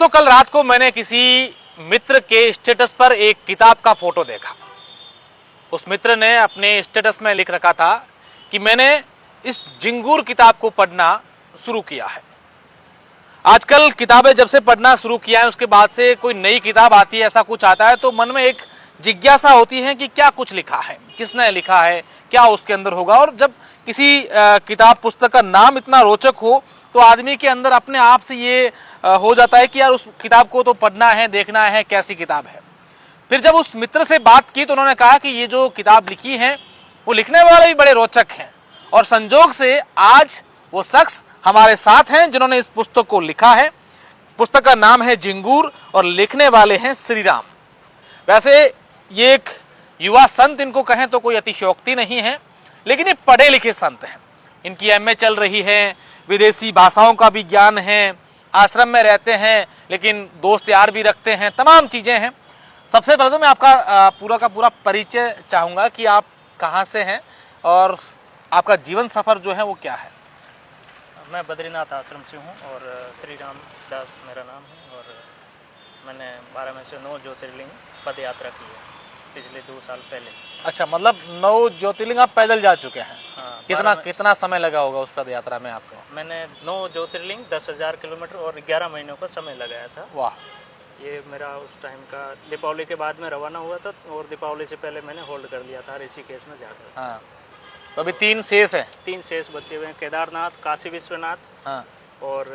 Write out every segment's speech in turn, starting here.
दोस्तों, कल रात को मैंने किसी मित्र के स्टेटस पर एक किताब का फोटो देखा। उस मित्र ने अपने स्टेटस में लिख रखा था कि मैंने इस जिंगूर किताब को पढ़ना शुरू किया है। आजकल किताबें जब से पढ़ना शुरू किया है, उसके बाद से कोई नई किताब आती है, ऐसा कुछ आता है तो मन में एक जिज्ञासा होती है कि क्या कुछ लिखा है, किसने लिखा है, क्या उसके अंदर होगा। और जब किसी किताब पुस्तक का नाम इतना रोचक हो तो आदमी के अंदर अपने आप से ये हो जाता है कि यार उस किताब को तो पढ़ना है, देखना है कैसी किताब है। फिर जब उस मित्र से बात की तो उन्होंने कहा कि ये जो किताब लिखी है वो लिखने वाले भी बड़े रोचक हैं, और संजोग से आज वो शख्स हमारे साथ हैं जिन्होंने इस पुस्तक को लिखा है। पुस्तक का नाम है जिंगूर और लिखने वाले हैं श्री राम। वैसे ये एक युवा संत इनको कहें तो कोई अतिशयोक्ति नहीं है, लेकिन ये पढ़े लिखे संत हैं। इनकी एमए चल रही है, विदेशी भाषाओं का भी ज्ञान है, आश्रम में रहते हैं लेकिन दोस्त यार भी रखते हैं, तमाम चीज़ें हैं। सबसे पहले तो मैं आपका पूरा का पूरा परिचय चाहूँगा कि आप कहाँ से हैं और आपका जीवन सफ़र जो है वो क्या है। मैं बद्रीनाथ आश्रम से हूँ और श्री राम दास मेरा नाम है, और मैंने 12 में से 9 ज्योतिर्लिंग पद यात्रा की है पिछले 2 साल पहले। अच्छा, मतलब 9 ज्योतिर्लिंग आप पैदल जा चुके हैं। हाँ, कितना समय लगा होगा उस पद यात्रा में आपको? मैंने 9 ज्योतिर्लिंग 10,000 किलोमीटर और 11 महीनों का समय लगाया था। वाह। ये मेरा उस टाइम का दीपावली के बाद में रवाना हुआ था, और दीपावली से पहले मैंने होल्ड कर लिया था ऋषिकेश में जाकर। हाँ, तो अभी 3 शेष हैं। 3 शेष बचे हुए हैं, केदारनाथ, काशी विश्वनाथ, हाँ, और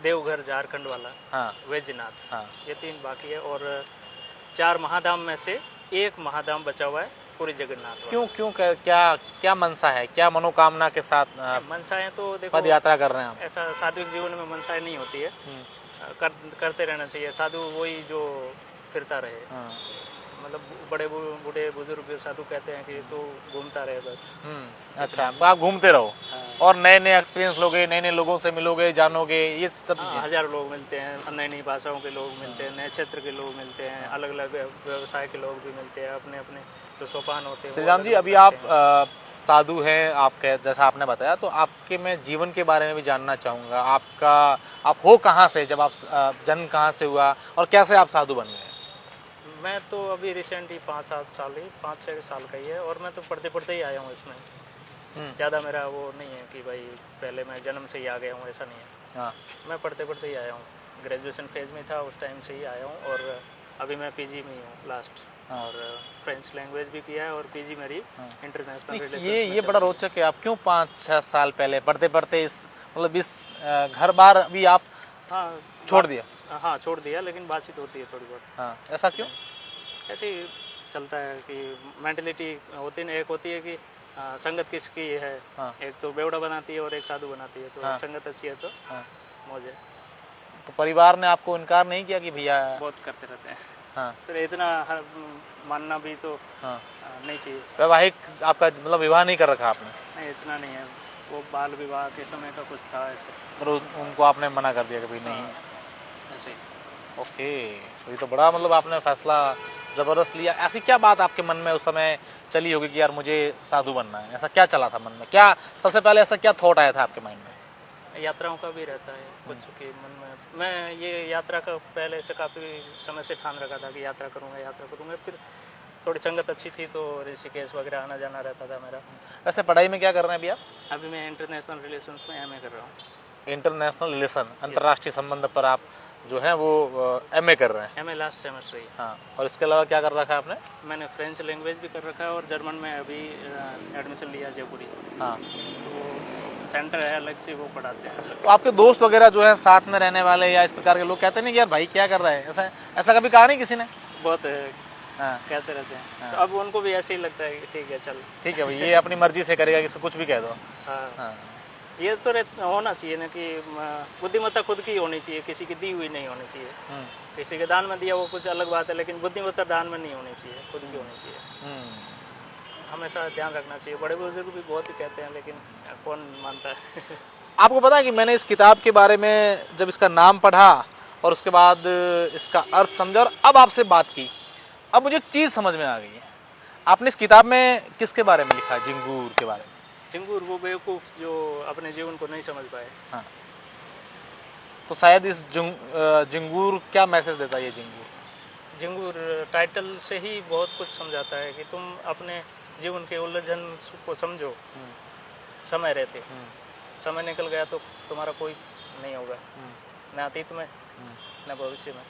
देवघर झारखंड वाला, हाँ, वैजनाथ। हाँ, ये 3 बाकी है, और 4 महाधाम में से 1 महाधाम बचा हुआ है, पूरी जगन्नाथ। क्यों क्या मनसा है, क्या मनोकामना के साथ मनसाएं तो देखो पद यात्रा कर रहे हैं आप? ऐसा सात्विक जीवन में मनसाएं नहीं होती है, करते रहना चाहिए। साधु वही जो फिरता रहे, मतलब बड़े बूढ़े बुजुर्ग साधु कहते हैं कि तो घूमता रहे बस। अच्छा, आप घूमते रहो। हाँ। और नए नए एक्सपीरियंस लोगे, नए नए लोगों से मिलोगे, जानोगे, ये सब चीजें। हजारों लोग मिलते हैं, नई नई भाषाओं के लोग मिलते हैं, नए क्षेत्र के लोग मिलते हैं, अलग अलग व्यवसाय के लोग भी मिलते हैं, अपने अपने जो सोपान होते हैं। श्री राम जी, अभी आप साधु हैं, आप जैसा आपने बताया, तो आपके मैं जीवन के बारे में भी जानना चाहूँगा। आप हो कहाँ से, जब आप जन्म कहाँ से हुआ और कैसे आप साधु बन गए? मैं तो अभी रिसेंटली 5-6 साल का ही है, और मैं तो पढ़ते पढ़ते ही आया हूँ इसमें। ज़्यादा मेरा वो नहीं है कि भाई पहले मैं जन्म से ही आ गया हूँ, ऐसा नहीं है। हाँ, मैं पढ़ते पढ़ते ही आया हूँ, ग्रेजुएशन फेज में था उस टाइम से ही आया हूँ, और अभी मैं पीजी में ही हूँ लास्ट। हाँ। और फ्रेंच लैंग्वेज भी किया है, और पीजी मेरी इंटरनेशनल रिलेशंस। ये बड़ा रोचक है। आप क्यों 5-6 साल पहले पढ़ते पढ़ते इस घर बार भी आप छोड़ दिया? हाँ, छोड़ दिया, लेकिन बातचीत होती है थोड़ी बहुत। हाँ, ऐसा क्यों? ऐसे ही चलता है कि मेंटलिटी होती है, एक होती है कि संगत किसकी है। हाँ। एक तो बेवड़ा बनाती है और एक साधु बनाती है, तो हाँ। संगत अच्छी है तो हाँ। मौज है। तो परिवार ने आपको इनकार नहीं किया कि भैया? बहुत करते रहते हैं। हाँ। फिर तो इतना मानना भी तो हाँ। नहीं चाहिए। वैवाहिक आपका मतलब विवाह नहीं कर रखा आपने? नहीं, इतना नहीं है, वो बाल विवाह के समय का कुछ था ऐसे, पर उनको आपने मना कर दिया कभी? नहीं ऐसे। ओके, तो ये तो बड़ा मतलब आपने फैसला ज़बरदस्त लिया। ऐसी क्या बात आपके मन में उस समय चली होगी कि यार मुझे साधु बनना है? ऐसा क्या चला था मन में? क्या सबसे पहले ऐसा क्या थॉट आया था आपके माइंड में? यात्राओं का भी रहता है कुछ के मन में। मैं ये यात्रा का पहले से काफ़ी समय से ठान रखा था कि यात्रा करूँगा। फिर थोड़ी संगत अच्छी थी तो ऋषिकेश वगैरह आना जाना रहता था मेरा। वैसे पढ़ाई में क्या कर रहे हैं अभी आप? अभी मैं इंटरनेशनल रिलेशंस में एमए कर रहा हूँ। इंटरनेशनल रिलेशन, अंतर्राष्ट्रीय संबंध पर आप जो है वो एमए कर रहे हैं? एमए लास्ट सेमेस्टर ही। हाँ, और इसके अलावा क्या कर रखा है आपने? मैंने फ्रेंच लैंग्वेज भी कर रखा है, और जर्मन में अभी एडमिशन लिया जयपुरी। हाँ, तो सेंटर है अलग से, वो पढ़ाते हैं। तो आपके दोस्त वगैरह जो है साथ में रहने वाले या इस प्रकार के लोग कहते नहीं कि यार भाई क्या कर रहा है? ऐसा कभी कहा नहीं किसी ने? बहुत हाँ। कहते रहते हैं। हाँ। तो अब उनको भी ऐसे ही लगता है कि ठीक है, चल ठीक है भाई, ये अपनी मर्जी से करेगा, कि कुछ भी कह दो। हाँ। हाँ। ये तो होना चाहिए ना कि बुद्धिमत्ता खुद की होनी चाहिए, किसी की दी हुई नहीं होनी चाहिए। किसी के दान में दिया वो कुछ अलग बात है, लेकिन बुद्धिमत्ता दान में नहीं होनी चाहिए, खुद की होनी चाहिए। हमेशा ध्यान रखना चाहिए। बड़े बुजुर्ग भी बहुत ही कहते हैं, लेकिन कौन मानता है। आपको पता है कि मैंने इस किताब के बारे में जब इसका नाम पढ़ा और उसके बाद इसका अर्थ समझा और अब आपसे बात की, अब मुझे एक चीज़ समझ में आ गई है। आपने इस किताब में किसके बारे में लिखा है? जिंगूर के बारे में। जिंगूर वो बेवकूफ़ जो अपने जीवन को नहीं समझ पाए। हाँ। तो शायद इस जिंगूर क्या मैसेज देता है ये जिंगूर? जिंगूर टाइटल से ही बहुत कुछ समझाता है कि तुम अपने जीवन के उलझन को समझो, समय रहते। समय निकल गया तो तुम्हारा कोई नहीं होगा, न अतीत में न भविष्य में।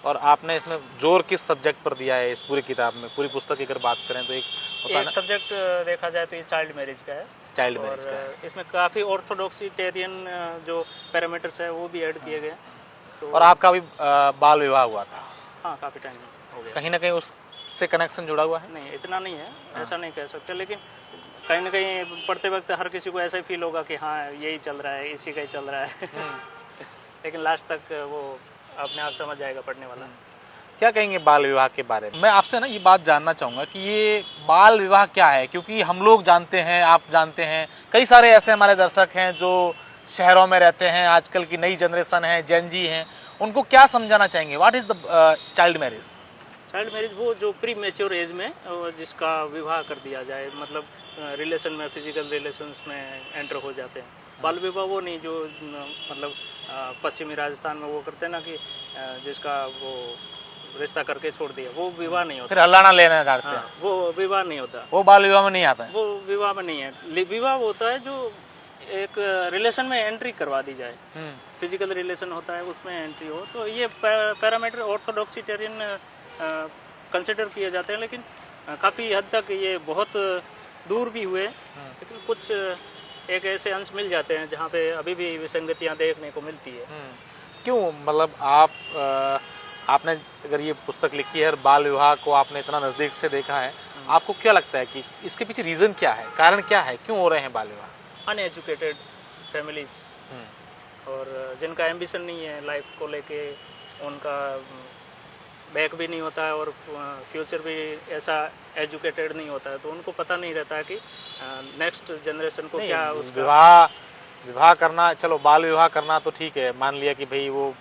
और आपने इसमें जोर किस सब्जेक्ट पर दिया है इस पूरी किताब में? पूरी पुस्तक की अगर बात करें तो एक सब्जेक्ट देखा जाए तो ये चाइल्ड मैरिज का है। चाइल्ड मैरिज का है। इसमें काफ़ी ऑर्थोडॉक्सिटेरियन जो पैरामीटर्स है वो भी ऐड किए गए। तो और आपका भी बाल विवाह हुआ था? हाँ, काफ़ी टाइम हो गया। कहीं ना कहीं उससे कनेक्शन जुड़ा हुआ है? नहीं, इतना नहीं है, ऐसा नहीं कह सकते, लेकिन कहीं ना कहीं पढ़ते वक्त हर किसी को ऐसा ही फील होगा कि हाँ यही चल रहा है, इसी का ही चल रहा है। लेकिन लास्ट तक वो अपने आप समझ जाएगा पढ़ने वाला। क्या कहेंगे बाल विवाह के बारे में? मैं आपसे ना ये बात जानना चाहूँगा कि ये बाल विवाह क्या है, क्योंकि हम लोग जानते हैं, आप जानते हैं, कई सारे ऐसे हमारे दर्शक हैं जो शहरों में रहते हैं, आजकल की नई जनरेशन है, जेन जी हैं, उनको क्या समझाना चाहेंगे? What is the child marriage? Child marriage वो जो प्री मेच्योर एज में जिसका विवाह कर दिया जाए, मतलब रिलेशन में, फिजिकल रिलेशंस में एंटर हो जाते हैं। बाल विवाह वो नहीं जो मतलब पश्चिमी राजस्थान में वो करते हैं ना कि जिसका वो रिश्ता करके छोड़ दिया, वो विवाह नहीं होता। फिर हल्लाना लेना चाहते हैं। वो विवाह नहीं होता, वो बाल विवाह में नहीं आता है। वो विवाह में नहीं है। विवाह होता है जो एक रिलेशन में एंट्री करवा दी जाए, फिजिकल रिलेशन होता है उसमें एंट्री हो। तो ये पैरामीटर ऑर्थोडॉक्सिटेरियन कंसिडर किए जाते हैं, लेकिन काफ़ी हद तक ये बहुत दूर भी हुए, लेकिन कुछ एक ऐसे अंश मिल जाते हैं जहाँ पे अभी भी विसंगतियाँ देखने को मिलती है। क्यों? मतलब आपने अगर ये पुस्तक लिखी है, बाल विवाह को आपने इतना नज़दीक से देखा है, आपको क्या लगता है कि इसके पीछे रीज़न क्या है, कारण क्या है, क्यों हो रहे हैं बाल विवाह? अनएजुकेटेड फैमिलीज और जिनका एम्बिशन नहीं है लाइफ को लेके, उनका बैक भी नहीं होता है और फ्यूचर भी ऐसा एजुकेटेड नहीं होता है, तो उनको पता नहीं रहता है कि नेक्स्ट जनरेशन को क्या उसका विवाह करना, चलो बाल विवाह करना तो ठीक है, मान लिया कि भाई वो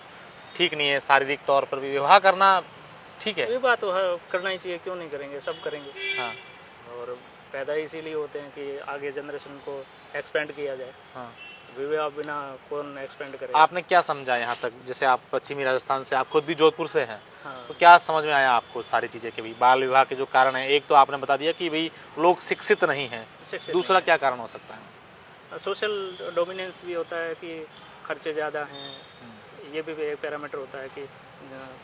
ठीक नहीं है, शारीरिक तौर पर भी विवाह करना ठीक है, विवाह तो करना ही चाहिए, क्यों नहीं करेंगे, सब करेंगे। हाँ। और पैदा इसीलिए होते हैं कि आगे जनरेशन को एक्सपेंड किया जाए। हाँ। विवाह बिना कौन एक्सपेंड करेगा? आपने क्या समझा यहाँ तक? जैसे आप पश्चिमी राजस्थान से, आप खुद भी जोधपुर से हैं, हाँ। तो क्या समझ में आया आपको सारी चीज़ें के भी बाल विवाह के जो कारण है? एक तो आपने बता दिया कि भाई लोग शिक्षित नहीं हैं, दूसरा क्या कारण हो सकता है? सोशल डोमिनेंस भी होता है कि खर्चे ज़्यादा हैं, ये भी एक पैरामीटर होता है कि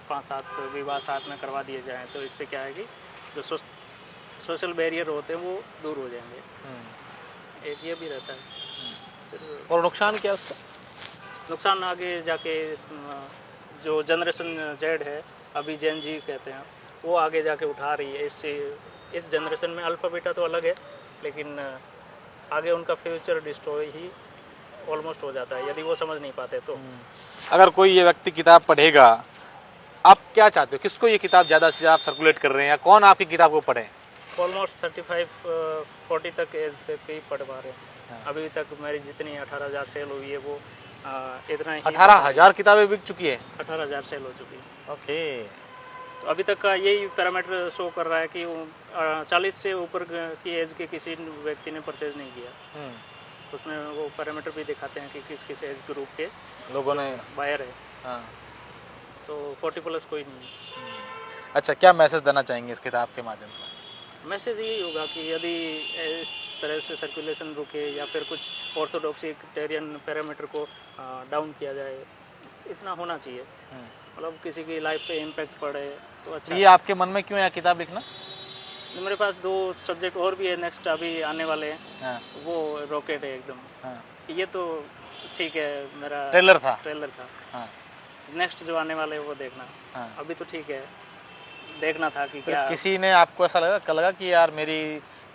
5-7 विवाह साथ में करवा दिए जाएं, तो इससे क्या है कि जो सोशल बैरियर होते हैं वो दूर हो जाएंगे। एक ये भी रहता है। और नुकसान क्या है उसका? नुकसान आगे जाके जो जनरेशन जेड है, अभी जेन जी कहते हैं, वो आगे जाके उठा रही है इससे। इस जनरेशन में अल्फा बीटा तो अलग है, लेकिन आगे उनका फ्यूचर डिस्ट्रॉय ही ऑलमोस्ट हो जाता है यदि वो समझ नहीं पाते तो। अगर कोई ये व्यक्ति किताब पढ़ेगा, आप क्या चाहते हो, किसको ये किताब ज़्यादा से ज़्यादा सर्कुलेट कर रहे हैं, या कौन आपकी किताब को पढ़े? ऑलमोस्ट 35-40 तक एज तक ही पढ़ पा रहे हैं। अभी तक मेरी जितनी 18,000 सेल हुई है वो इतना ही। 18,000 किताबें बिक चुकी है? 18,000 सेल हो चुकी है। ओके। तो अभी तक का यही पैरामीटर शो कर रहा है कि 40 से ऊपर की एज के किसी व्यक्ति ने परचेज नहीं किया। उसमें वो पैरामीटर भी दिखाते हैं कि किस किस एज ग्रुप के लोगों ने बायर है। हाँ। तो 40 प्लस कोई नहीं। अच्छा, क्या मैसेज देना चाहेंगे इस किताब के माध्यम से? मैसेज यही होगा कि यदि इस तरह से सर्कुलेशन रुके या फिर कुछ ऑर्थोडॉक्सिटेरियन पैरामीटर को डाउन किया जाए, इतना होना चाहिए, मतलब किसी की लाइफ पे इम्पैक्ट पड़े तो अच्छा। ये आपके मन में क्यों है किताब लिखना? मेरे पास 2 सब्जेक्ट और भी है नेक्स्ट अभी आने वाले हैं। हाँ। वो रॉकेट है एकदम। हाँ। ये तो ठीक है, मेरा ट्रेलर था। हाँ। नेक्स्ट जो आने वाले हैं वो देखना। हाँ। अभी तो ठीक है, देखना था कि क्या किसी ने आपको ऐसा लगा कि यार मेरी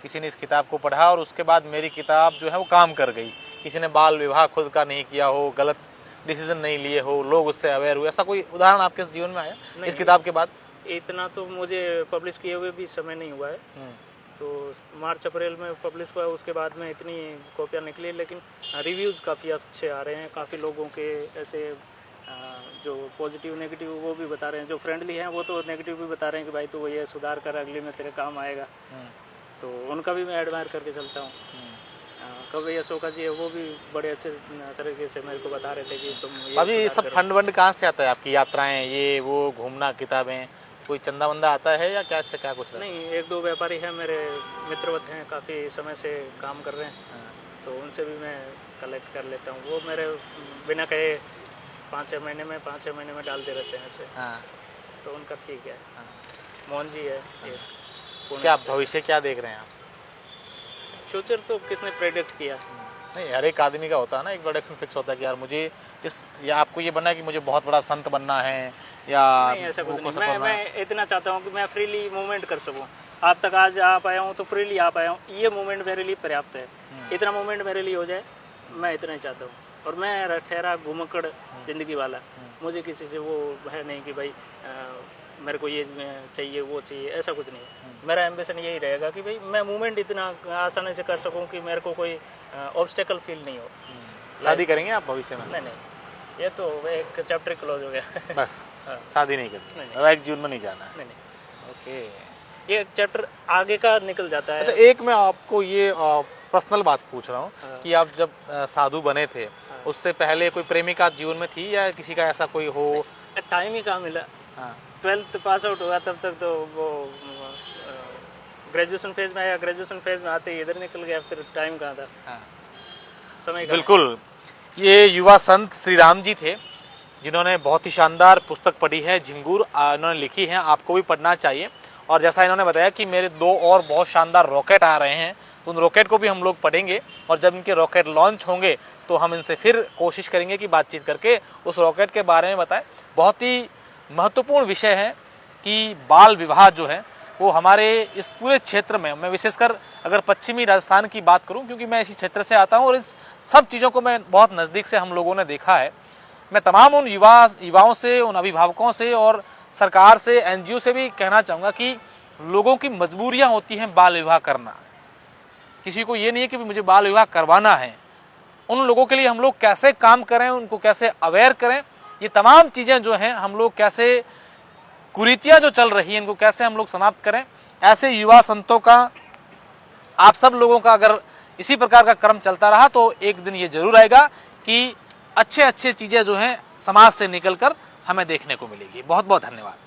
किसी ने इस किताब को पढ़ा और उसके बाद मेरी किताब जो है वो काम कर गई, किसी ने बाल विवाह खुद का नहीं किया हो, गलत डिसीजन नहीं लिए हो, लोग उससे अवेयर हुए, ऐसा कोई उदाहरण आपके जीवन में आया इस किताब के बाद? इतना तो मुझे पब्लिश किए हुए भी समय नहीं हुआ है, तो मार्च अप्रैल में पब्लिश हुआ, उसके बाद में इतनी कॉपियाँ निकली, लेकिन रिव्यूज़ काफ़ी अच्छे आ रहे हैं। काफ़ी लोगों के ऐसे जो पॉजिटिव नेगेटिव वो भी बता रहे हैं, जो फ्रेंडली हैं वो तो नेगेटिव भी बता रहे हैं कि भाई तू ये सुधार कर, अगली में तेरे काम आएगा। तो उनका भी मैं एडमायर करके चलता हूँ। कवि अशोका जी है, वो भी बड़े अच्छे तरीके से मेरे को बता रहे थे कि तुम ये अभी ये सुधार सब करो। फंड वंड कहाँ से आता है? आपकी यात्राएं, ये वो, घूमना, किताबें, कोई चंदा वंदा आता है या क्या से क्या कुछ रहता है? नहीं, एक दो व्यापारी हैं मेरे मित्रवत हैं, काफ़ी समय से काम कर रहे हैं, तो उनसे भी मैं कलेक्ट कर लेता हूँ। वो मेरे बिना कहे 5-6 महीने में 5-6 महीने में डालते रहते हैं ऐसे, हाँ। तो उनका ठीक है। मोहन जी है एक, पुणे। क्या भविष्य क्या देख रहे हैं आप? फ्यूचर तो किसने प्रेडिक्ट किया? नहीं, हर एक आदमी का होता है ना, एक डायरेक्शन फिक्स होता है कि यार मुझे इस, या आपको ये बनना है कि मुझे बहुत बड़ा संत बनना है, या नहीं, ऐसा कुछ वो नहीं। मैं इतना चाहता हूँ कि मैं फ्रीली मूवमेंट कर सकूँ। आप तक आज आ पाया हूँ तो फ्रीली आ पाया हूँ, ये मूवमेंट मेरे लिए पर्याप्त है। इतना मूवमेंट मेरे लिए हो जाए, मैं इतना ही चाहता हूँ। और मैं ठहरा घुमक्कड़ जिंदगी वाला, मुझे किसी से वो है नहीं कि भाई मेरे को ये चाहिए वो चाहिए, ऐसा कुछ नहीं है। मेरा एम्बिशन यही रहेगा कि भाई मैं मूवमेंट इतना आसानी से कर सकूं कि मेरे को कोई ऑब्स्टेकल फील नहीं हो। शादी करेंगे आप भविष्य में? नहीं नहीं, ये तो एक चैप्टर क्लोज हो गया। बस हाँ। शादी नहीं करनी, नहीं, वैवाहिक जीवन में नहीं जाना है। नहीं नहीं, ओके। ये चैप्टर आगे का निकल जाता है। अच्छा, एक मैं आपको ये पर्सनल बात पूछ रहा हूँ कि आप जब साधु बने थे, उससे पहले कोई प्रेमिका जीवन में थी या किसी का ऐसा कोई हो? टाइम ही कहाँ मिला। हाँ। 12th पास आउट हुआ तब तक तो वो ग्रेजुएशन फेज में आया, ग्रेजुएशन फेज में आते ही इधर निकल गया, फिर टाइम कहाँ था, हाँ। समय का। बिल्कुल, ये युवा संत श्री राम जी थे, जिन्होंने बहुत ही शानदार पुस्तक पढ़ी है, झिंगूर, इन्होंने लिखी है, आपको भी पढ़ना चाहिए। और जैसा इन्होंने बताया कि मेरे 2 और बहुत शानदार रॉकेट आ रहे हैं, तो उन रॉकेट को भी हम लोग पढ़ेंगे, और जब इनके रॉकेट लॉन्च होंगे तो हम इनसे फिर कोशिश करेंगे कि बातचीत करके उस रॉकेट के बारे में बताएं। बहुत ही महत्वपूर्ण विषय है कि बाल विवाह जो है वो हमारे इस पूरे क्षेत्र में, मैं विशेषकर अगर पश्चिमी राजस्थान की बात करूं, क्योंकि मैं इसी क्षेत्र से आता हूं और इस सब चीज़ों को मैं बहुत नज़दीक से हम लोगों ने देखा है। मैं तमाम उन युवाओं से, उन अभिभावकों से और सरकार से, NGO से भी कहना चाहूँगा कि लोगों की मजबूरियाँ होती हैं बाल विवाह करना। किसी को ये नहीं है कि मुझे बाल विवाह करवाना है। उन लोगों के लिए हम लोग कैसे काम करें, उनको कैसे अवेयर करें, ये तमाम चीज़ें जो हैं हम लोग कैसे, कुरीतियाँ जो चल रही हैं इनको कैसे हम लोग समाप्त करें। ऐसे युवा संतों का, आप सब लोगों का अगर इसी प्रकार का क्रम चलता रहा तो एक दिन ये जरूर आएगा कि अच्छे अच्छे चीज़ें जो हैं समाज से निकलकर हमें देखने को मिलेगी। बहुत बहुत धन्यवाद।